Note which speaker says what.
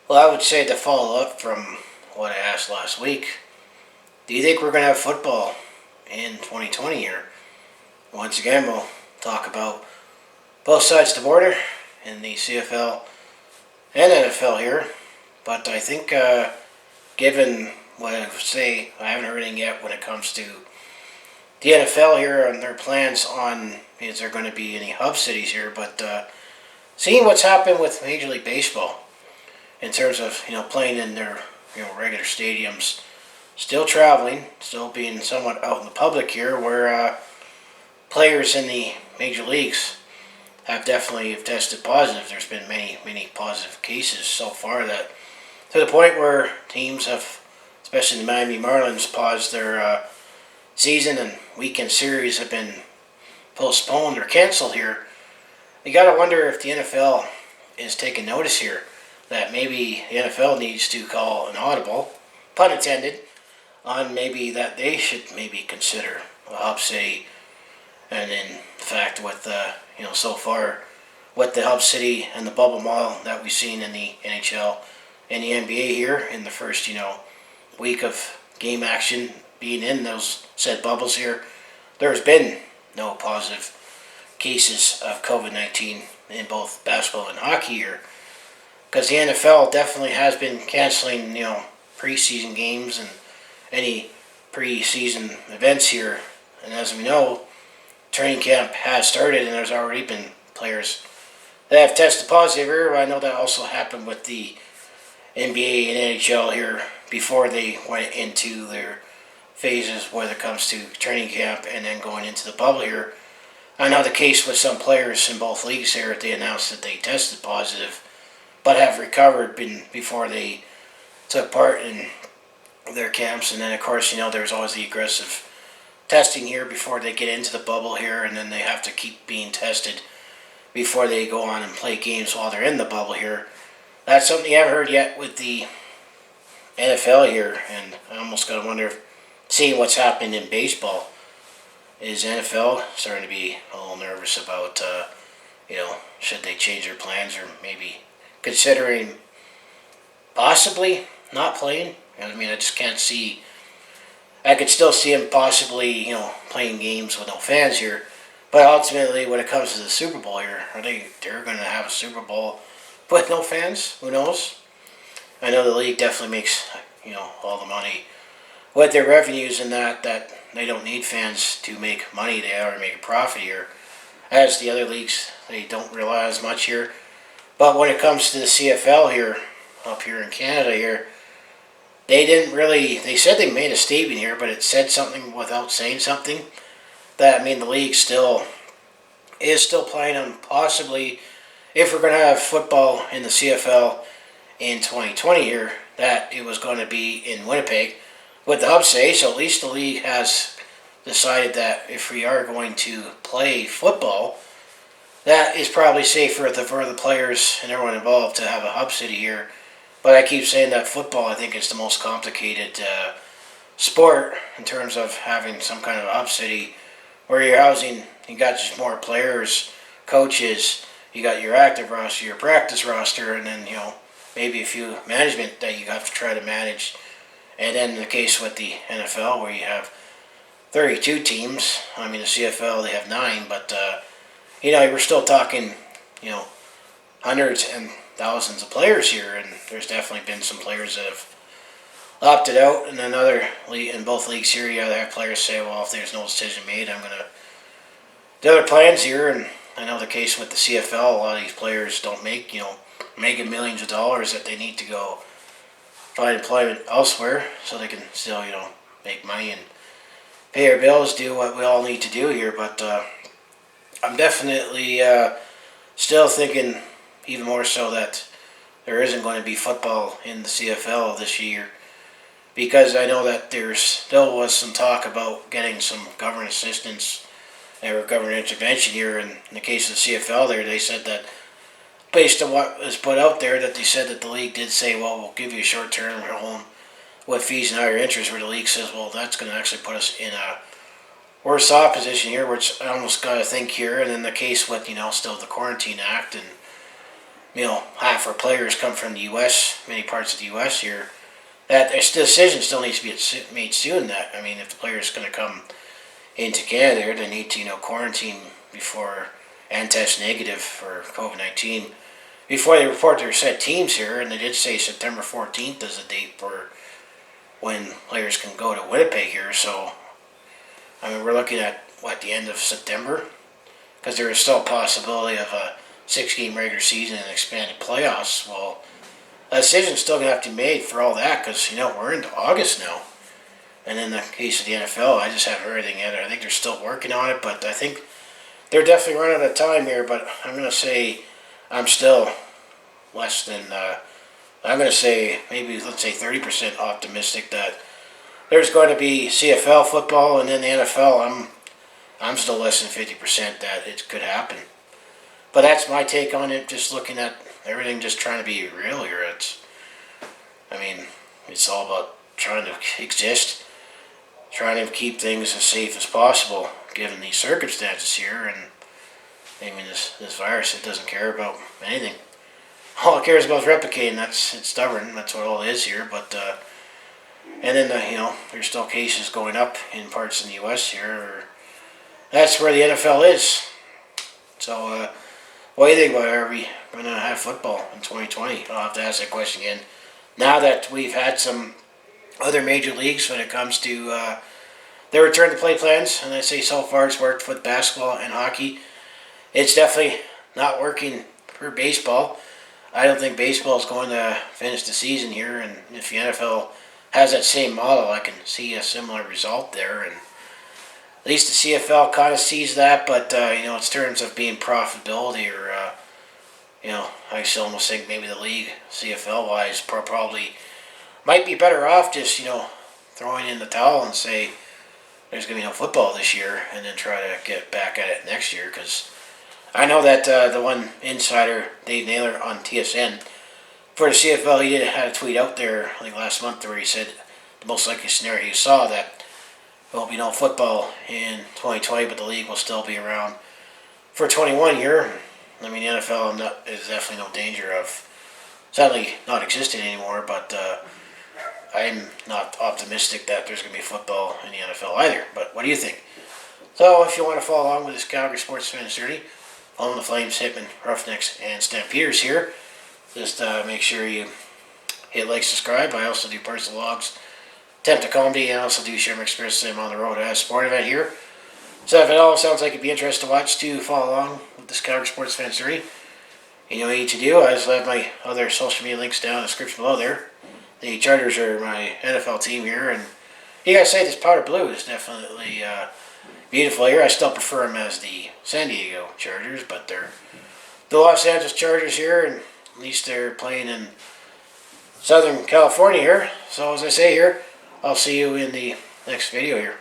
Speaker 1: Well, I would say to follow up from what I asked last week, do you think we're going to have football in 2020 here? Once again, we'll talk about both sides of the border in the CFL and NFL here. But I think, given what I would say, I haven't heard anything yet when it comes to the NFL here and their plans on is there going to be any hub cities here. But seeing what's happened with Major League Baseball in terms of playing in their regular stadiums, still traveling, still being somewhat out in the public here, where players in the major leagues have definitely tested positive. There's been many positive cases so far that to the point where teams have, especially the Miami Marlins, paused their season and weekend series have been postponed or canceled here. You got to wonder if the NFL is taking notice here that maybe the NFL needs to call an audible, pun intended, on maybe that they should maybe consider a hub city. And in fact, with so far, with the hub city and the bubble model that we've seen in the NHL and the NBA here in the first week of game action being in those said bubbles here, there's been no positive cases of COVID-19 in both basketball and hockey here. Because the NFL definitely has been canceling, preseason games and any preseason events here. And as we know, training camp has started and there's already been players that have tested positive here. I know that also happened with the NBA and NHL here before they went into their phases when it comes to training camp and then going into the bubble here. I know the case with some players in both leagues here, they announced that they tested positive but have recovered before they took part in their camps. And then, of course, there's always the aggressive testing here before they get into the bubble here, and then they have to keep being tested before they go on and play games while they're in the bubble here. That's something you haven't heard yet with the NFL here, and I almost got to wonder if, seeing what's happening in baseball, is NFL starting to be a little nervous about, should they change their plans or maybe considering possibly not playing. I mean, I just can't see. I could still see him possibly, playing games with no fans here. But ultimately, when it comes to the Super Bowl here, they're going to have a Super Bowl with no fans? Who knows? I know the league definitely makes, all the money with their revenues and that they don't need fans to make money. They already make a profit here. As the other leagues, they don't rely as much here. But when it comes to the CFL here, up here in Canada here, they didn't really, they said they made a statement here, but it said something without saying something. That, the league is still planning on possibly, if we're going to have football in the CFL in 2020 here, that it was going to be in Winnipeg with the hub say. So at least the league has decided that if we are going to play football, that is probably safer for the players and everyone involved to have a hub city here. But I keep saying that football, I think, is the most complicated sport in terms of having some kind of a hub city where you're housing, you got just more players, coaches, you got your active roster, your practice roster, and then, maybe a few management that you have to try to manage. And then the case with the NFL where you have 32 teams. The CFL, they have 9, but we're still talking, hundreds and thousands of players here, and there's definitely been some players that have opted out. And then in both leagues here, you either have players say, well, if there's no decision made, I'm going to do other plans here. And I know the case with the CFL, a lot of these players don't make, making millions of dollars that they need to go find employment elsewhere so they can still, make money and pay our bills, do what we all need to do here. But I'm definitely still thinking even more so that there isn't going to be football in the CFL this year, because I know that there still was some talk about getting some government assistance or government intervention here. In the case of the CFL there, they said that based on what was put out there, that they said that the league did say, well, we'll give you a short-term home with fees and higher interest, where the league says, well, that's going to actually put us in a worse off position here, which I almost got to think here. And in the case with, still the Quarantine Act and half our players come from the U.S., many parts of the U.S. here. That decision still needs to be made soon. That I mean, if the player's going to come into Canada, they need to quarantine before and test negative for COVID-19 before they report their set teams here. And they did say September 14th is the date for when players can go to Winnipeg here. So I mean, we're looking at the end of September, because there is still a possibility of a 6-game regular season and expanded playoffs. Well, a decision's still going to have to be made for all that, because we're into August now. And in the case of the NFL, I just haven't heard anything yet. I think they're still working on it, but I think they're definitely running out of time here. But I'm going to say I'm still less than, I'm going to say maybe, let's say 30% optimistic that there's going to be CFL football, and then the NFL, I'm still less than 50% that it could happen. But that's my take on it, just looking at everything, just trying to be real here. It's all about trying to exist, trying to keep things as safe as possible, given these circumstances here. And this virus, it doesn't care about anything. All it cares about is replicating. It's stubborn. That's what all it is here. But and then there's still cases going up in parts in the U.S. here. That's where the NFL is. So what do you think about it? Are we going to have football in 2020? I'll have to ask that question again. Now that we've had some other major leagues when it comes to their return to play plans, and I say so far it's worked with basketball and hockey. It's definitely not working for baseball. I don't think baseball is going to finish the season here, and if the NFL has that same model, I can see a similar result there. And at least the CFL kind of sees that, but in terms of being profitability, or I still almost think maybe the league CFL wise probably might be better off just throwing in the towel and say there's going to be no football this year, and then try to get back at it next year. Because I know that the one insider, Dave Naylor on TSN, for the CFL, he had a tweet out there like last month where he said the most likely scenario he saw that there will be no football in 2020, but the league will still be around for 21 here. The NFL is definitely no danger of sadly not existing anymore, but I'm not optimistic that there's going to be football in the NFL either. But what do you think? So if you want to follow along with this Calgary Sports Fan 30, following the Flames, Hitmen, Roughnecks, and Stampeders here, just make sure you hit like, subscribe. I also do personal logs, attempt to comedy, and I also do share my experience I'm on the road at a sport event here. So if it all sounds like it'd be interesting to watch, to follow along with this Calgary Sports Fan 30. You know what you need to do. I just have my other social media links down in the description below there. The Chargers are my NFL team here, and you guys say this powder blue is definitely beautiful here. I still prefer them as the San Diego Chargers, but they're the Los Angeles Chargers here, and at least they're playing in Southern California here. So as I say here, I'll see you in the next video here.